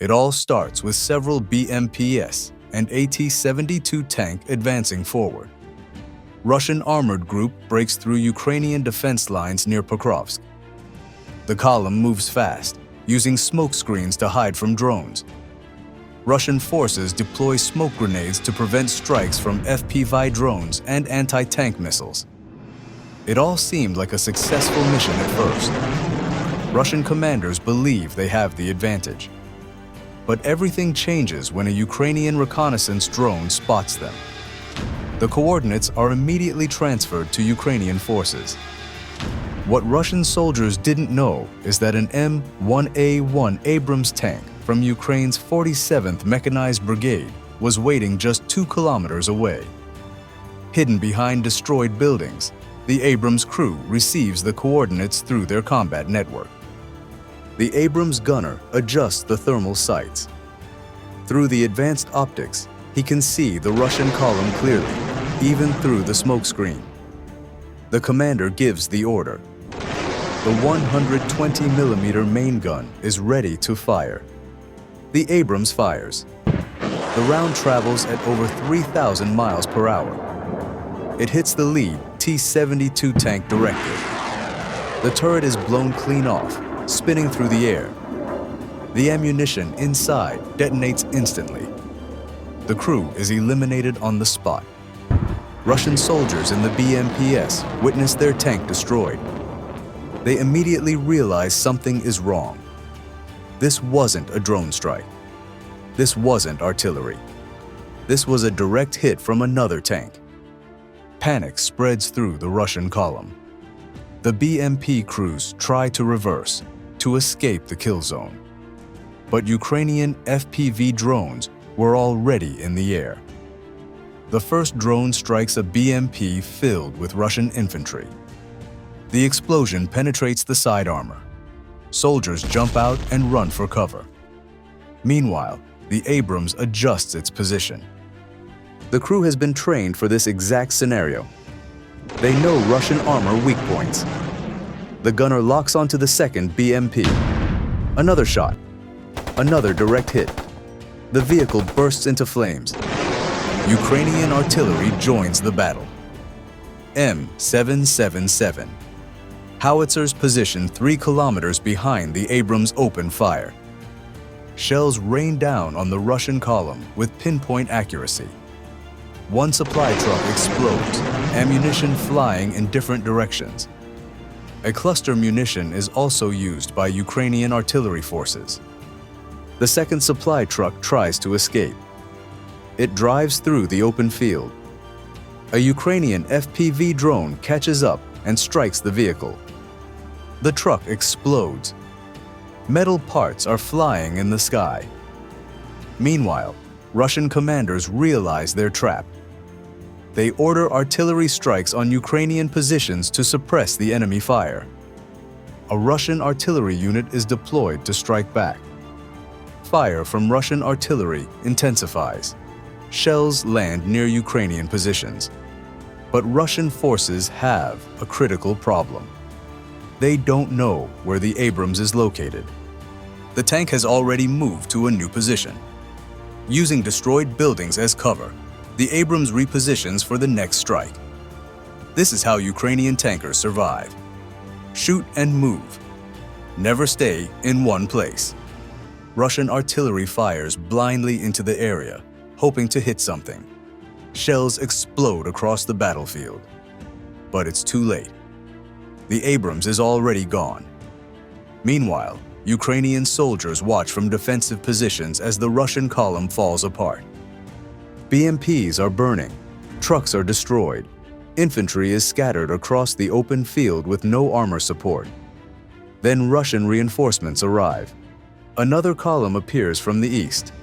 It all starts with several BMPs and AT-72 tank advancing forward. Russian armored group breaks through Ukrainian defense lines near Pokrovsk. The column moves fast, using smokescreens to hide from drones. Russian forces deploy smoke grenades to prevent strikes from FPV drones and anti-tank missiles. It all seemed like a successful mission at first. Russian commanders believe they have the advantage. But everything changes when a Ukrainian reconnaissance drone spots them. The coordinates are immediately transferred to Ukrainian forces. What Russian soldiers didn't know is that an M1A1 Abrams tank from Ukraine's 47th Mechanized Brigade was waiting just 2 kilometers away. Hidden behind destroyed buildings, the Abrams crew receives the coordinates through their combat network. The Abrams gunner adjusts the thermal sights. Through the advanced optics, he can see the Russian column clearly, even through the smokescreen. The commander gives the order. The 120mm main gun is ready to fire. The Abrams fires. The round travels at over 3,000 miles per hour. It hits the lead T-72 tank directly. The turret is blown clean off, spinning through the air. The ammunition inside detonates instantly. The crew is eliminated on the spot. Russian soldiers in the BMPs witness their tank destroyed. They immediately realize something is wrong. This wasn't a drone strike. This wasn't artillery. This was a direct hit from another tank. Panic spreads through the Russian column. The BMP crews try to reverse, to escape the kill zone. But Ukrainian FPV drones were already in the air. The first drone strikes a BMP filled with Russian infantry. The explosion penetrates the side armor. Soldiers jump out and run for cover. Meanwhile, the Abrams adjusts its position. The crew has been trained for this exact scenario. They know Russian armor weak points. The gunner locks onto the second BMP. Another shot. Another direct hit. The vehicle bursts into flames. Ukrainian artillery joins the battle. M777. Howitzers positioned 3 kilometers behind the Abrams open fire. Shells rain down on the Russian column with pinpoint accuracy. One supply truck explodes, ammunition flying in different directions. A cluster munition is also used by Ukrainian artillery forces. The second supply truck tries to escape. It drives through the open field. A Ukrainian FPV drone catches up and strikes the vehicle. The truck explodes. Metal parts are flying in the sky. Meanwhile, Russian commanders realize they're trapped. They order artillery strikes on Ukrainian positions to suppress the enemy fire. A Russian artillery unit is deployed to strike back. Fire from Russian artillery intensifies. Shells land near Ukrainian positions. But Russian forces have a critical problem. They don't know where the Abrams is located. The tank has already moved to a new position. Using destroyed buildings as cover, the Abrams repositions for the next strike. This is how Ukrainian tankers survive. Shoot and move. Never stay in one place. Russian artillery fires blindly into the area, hoping to hit something. Shells explode across the battlefield. But it's too late. The Abrams is already gone. Meanwhile, Ukrainian soldiers watch from defensive positions as the Russian column falls apart. BMPs are burning, trucks are destroyed, infantry is scattered across the open field with no armor support. Then Russian reinforcements arrive. Another column appears from the east.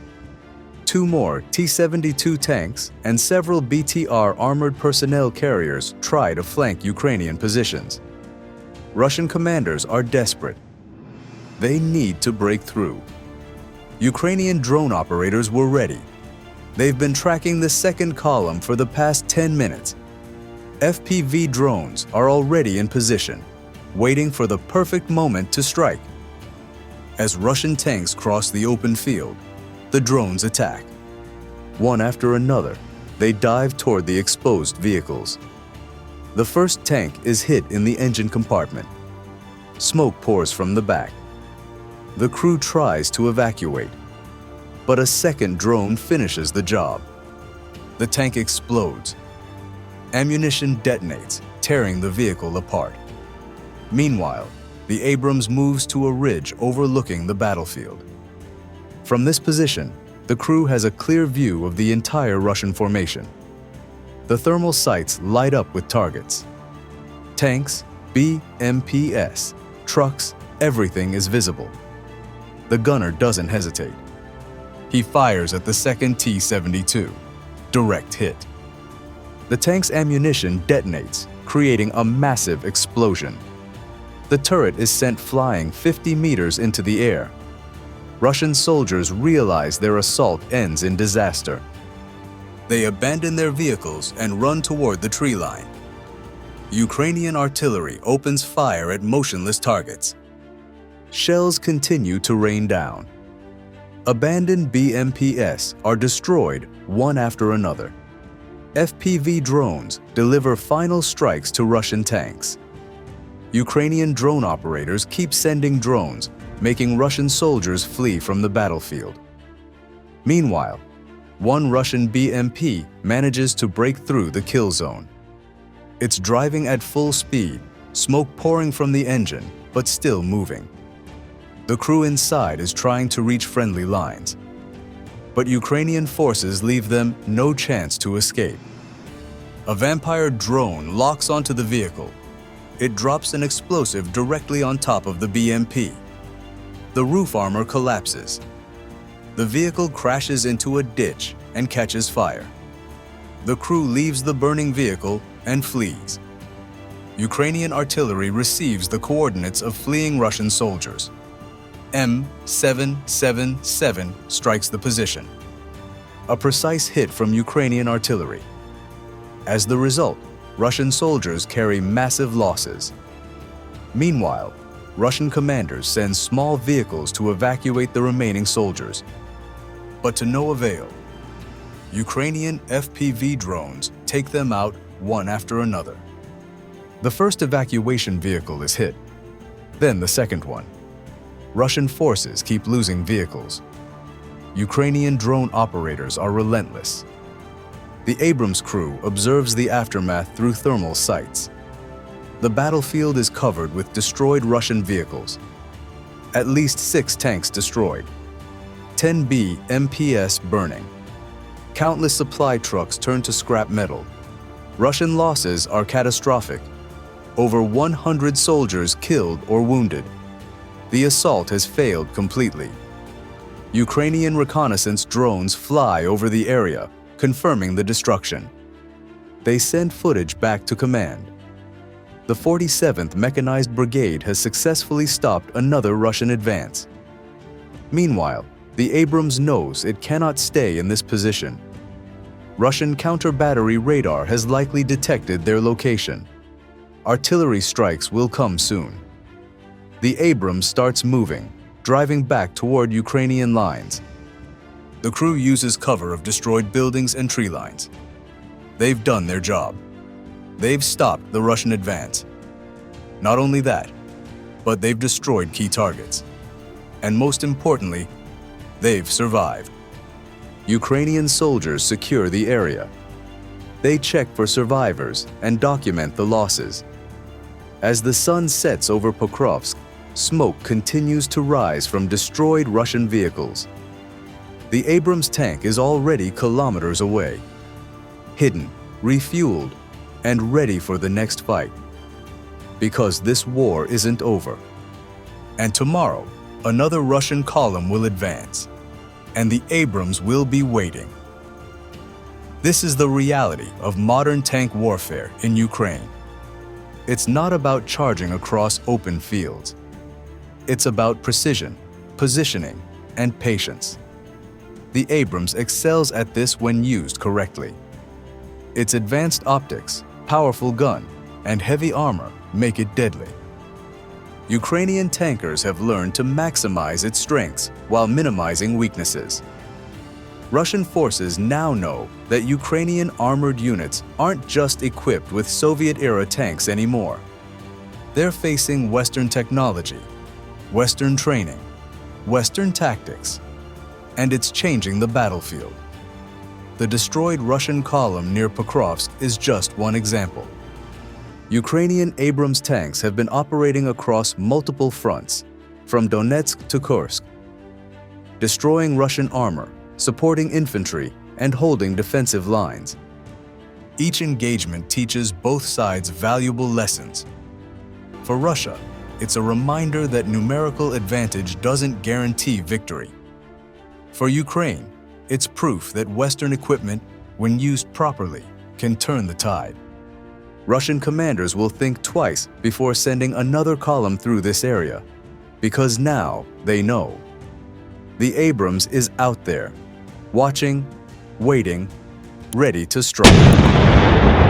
2 more T-72 tanks and several BTR armored personnel carriers try to flank Ukrainian positions. Russian commanders are desperate. They need to break through. Ukrainian drone operators were ready. They've been tracking the second column for the past 10 minutes. FPV drones are already in position, waiting for the perfect moment to strike. As Russian tanks cross the open field, the drones attack. One after another, they dive toward the exposed vehicles. The first tank is hit in the engine compartment. Smoke pours from the back. The crew tries to evacuate, but a second drone finishes the job. The tank explodes. Ammunition detonates, tearing the vehicle apart. Meanwhile, the Abrams moves to a ridge overlooking the battlefield. From this position, the crew has a clear view of the entire Russian formation. The thermal sights light up with targets. Tanks, BMPs, trucks, everything is visible. The gunner doesn't hesitate. He fires at the second T-72. Direct hit. The tank's ammunition detonates, creating a massive explosion. The turret is sent flying 50 meters into the air. Russian soldiers realize their assault ends in disaster. They abandon their vehicles and run toward the tree line. Ukrainian artillery opens fire at motionless targets. Shells continue to rain down. Abandoned BMPs are destroyed one after another. FPV drones deliver final strikes to Russian tanks. Ukrainian drone operators keep sending drones, making Russian soldiers flee from the battlefield. Meanwhile, one Russian BMP manages to break through the kill zone. It's driving at full speed, smoke pouring from the engine, but still moving. The crew inside is trying to reach friendly lines, but Ukrainian forces leave them no chance to escape. A Vampire drone locks onto the vehicle. It drops an explosive directly on top of the BMP. The roof armor collapses. The vehicle crashes into a ditch and catches fire. The crew leaves the burning vehicle and flees. Ukrainian artillery receives the coordinates of fleeing Russian soldiers. M777 strikes the position. A precise hit from Ukrainian artillery. As the result, Russian soldiers carry massive losses. Meanwhile, Russian commanders send small vehicles to evacuate the remaining soldiers, but to no avail. Ukrainian FPV drones take them out one after another. The first evacuation vehicle is hit, then the second one. Russian forces keep losing vehicles. Ukrainian drone operators are relentless. The Abrams crew observes the aftermath through thermal sights. The battlefield is covered with destroyed Russian vehicles. At least 6 tanks destroyed. 10 BMPs burning. Countless supply trucks turn to scrap metal. Russian losses are catastrophic. Over 100 soldiers killed or wounded. The assault has failed completely. Ukrainian reconnaissance drones fly over the area, confirming the destruction. They send footage back to command. The 47th Mechanized Brigade has successfully stopped another Russian advance. Meanwhile, the Abrams knows it cannot stay in this position. Russian counter-battery radar has likely detected their location. Artillery strikes will come soon. The Abrams starts moving, driving back toward Ukrainian lines. The crew uses cover of destroyed buildings and tree lines. They've done their job. They've stopped the Russian advance. Not only that, but they've destroyed key targets. And most importantly, they've survived. Ukrainian soldiers secure the area. They check for survivors and document the losses. As the sun sets over Pokrovsk, smoke continues to rise from destroyed Russian vehicles. The Abrams tank is already kilometers away, hidden, refueled, and ready for the next fight. Because this war isn't over. And tomorrow, another Russian column will advance, and the Abrams will be waiting. This is the reality of modern tank warfare in Ukraine. It's not about charging across open fields. It's about precision, positioning, and patience. The Abrams excels at this when used correctly. Its advanced optics, powerful gun, and heavy armor make it deadly. Ukrainian tankers have learned to maximize its strengths while minimizing weaknesses. Russian forces now know that Ukrainian armored units aren't just equipped with Soviet-era tanks anymore. They're facing Western technology, Western training, Western tactics, and it's changing the battlefield. The destroyed Russian column near Pokrovsk is just one example. Ukrainian ABRAMS tanks have been operating across multiple fronts, from Donetsk to Kursk, destroying Russian armor, supporting infantry, and holding defensive lines. Each engagement teaches both sides valuable lessons. For Russia, it's a reminder that numerical advantage doesn't guarantee victory. For Ukraine, it's proof that Western equipment, when used properly, can turn the tide. Russian commanders will think twice before sending another column through this area, because now they know. The ABRAMS is out there, watching, waiting, ready to strike.